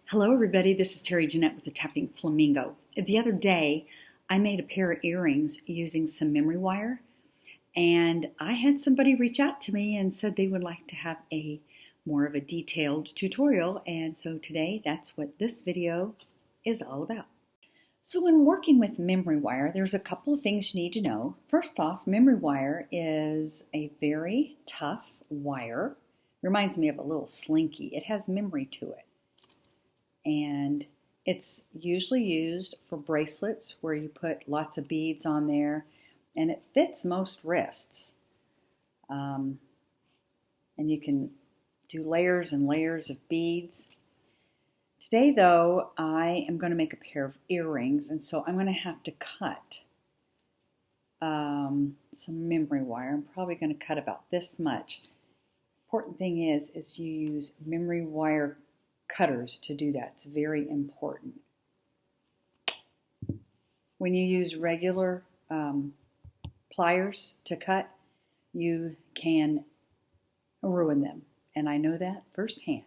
Hello everybody, this is Terry Jeanette with the Tapping Flamingo. The other day I made a pair of earrings using some memory wire, and I had somebody reach out to me and said they would like to have a more of a detailed tutorial, and so today that's what this video is all about. So when working with memory wire, there's a couple of things you need to know. First off, memory wire is a very tough wire. Reminds me of a little slinky. It has memory to it. And it's usually used for bracelets where you put lots of beads on there, and it fits most wrists. And you can do layers and layers of beads. Today though, I am going to make a pair of earrings, and so I'm going to have to cut some memory wire. I'm probably going to cut about this much. Important thing is you use memory wire cutters to do that. It's very important. When you use regular pliers to cut, you can ruin them, and I know that firsthand.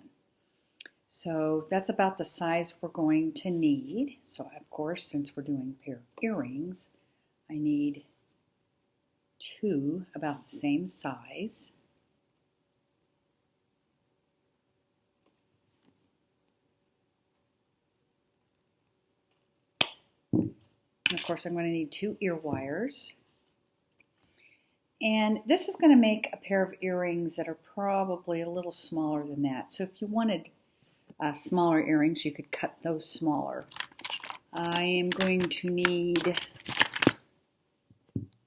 So that's about the size we're going to need. So of course, since we're doing a pair of earrings, I need two about the same size. Of course, I'm going to need two ear wires. And this is going to make a pair of earrings that are probably a little smaller than that. So if you wanted smaller earrings, you could cut those smaller. I am going to need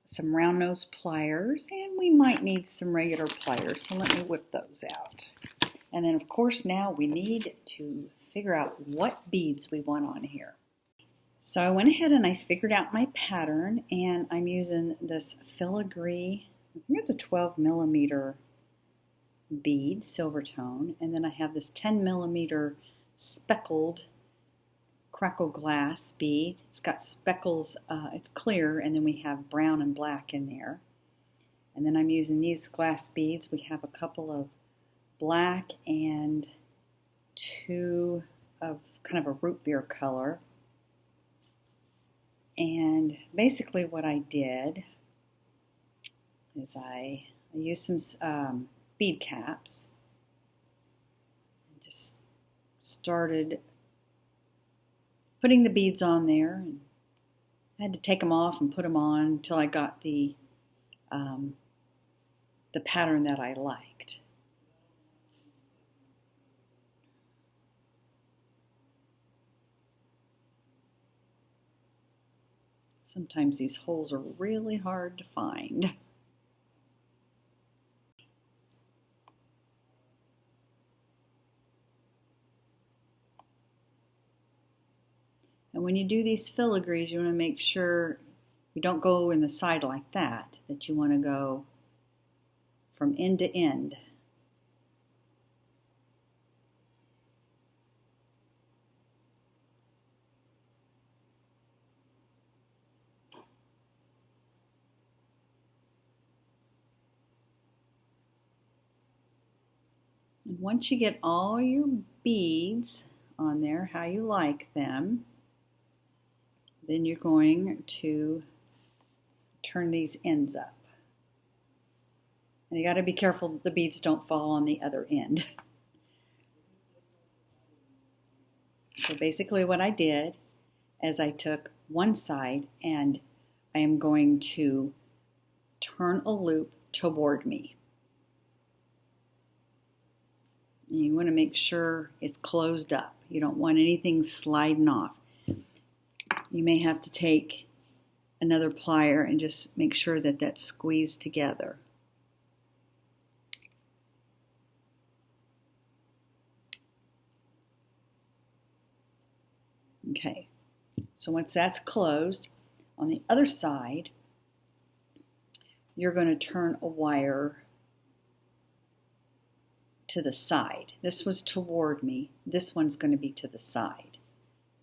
some round nose pliers, and we might need some regular pliers. So let me whip those out. And then of course now we need to figure out what beads we want on here. So I went ahead and I figured out my pattern, and I'm using this filigree, I think it's a 12 millimeter bead, silver tone, and then I have this 10 millimeter speckled crackle glass bead. It's got speckles, it's clear, and then we have brown and black in there. And then I'm using these glass beads. We have a couple of black and two of kind of a root beer color. And basically what I did is I used some bead caps and just started putting the beads on there, and I had to take them off and put them on until I got the pattern that I liked. Sometimes these holes are really hard to find. And when you do these filigrees, you want to make sure you don't go in the side like that, that you want to go from end to end. And once you get all your beads on there, how you like them, then you're going to turn these ends up. And you got to be careful that the beads don't fall on the other end. So basically what I did is I took one side and I am going to turn a loop toward me. You want to make sure it's closed up. You don't want anything sliding off. You may have to take another plier and just make sure that that's squeezed together. Okay, so once that's closed, on the other side, you're going to turn a wire to the side. This was toward me. This one's going to be to the side.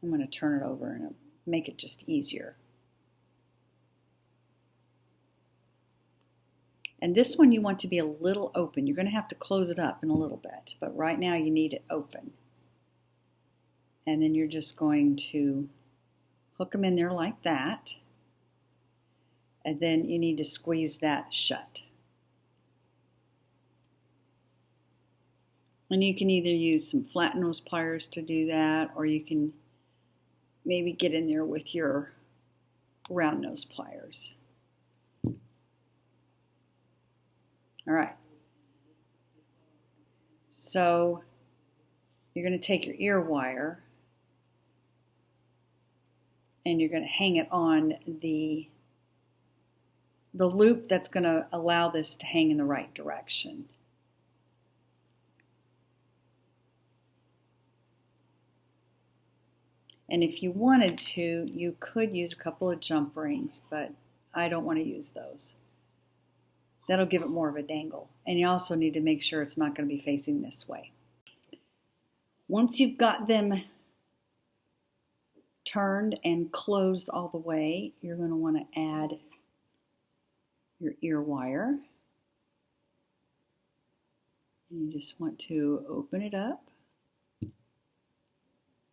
I'm going to turn it over and make it just easier. And this one you want to be a little open. You're going to have to close it up in a little bit, but right now you need it open. And then you're just going to hook them in there like that. And then you need to squeeze that shut. And you can either use some flat nose pliers to do that, or you can maybe get in there with your round nose pliers. All right. So you're going to take your ear wire and you're going to hang it on the loop that's going to allow this to hang in the right direction. And if you wanted to, you could use a couple of jump rings, but I don't want to use those. That'll give it more of a dangle. And you also need to make sure it's not going to be facing this way. Once you've got them turned and closed all the way, you're going to want to add your ear wire. And you just want to open it up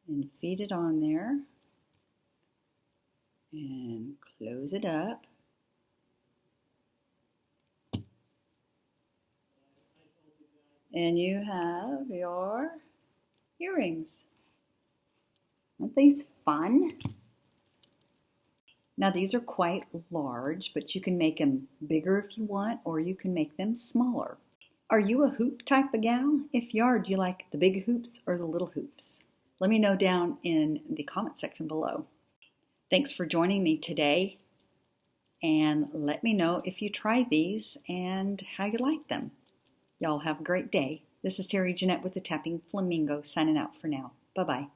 and feed it on there and close it up. And you have your earrings. Aren't these fun? Now these are quite large, but you can make them bigger if you want, or you can make them smaller. Are you a hoop type of gal? If you are, do you like the big hoops or the little hoops? Let me know down in the comment section below. Thanks for joining me today, and let me know if you try these and how you like them. Y'all have a great day. This is Terry Jeanette with the Tapping Flamingo signing out for now. Bye-bye.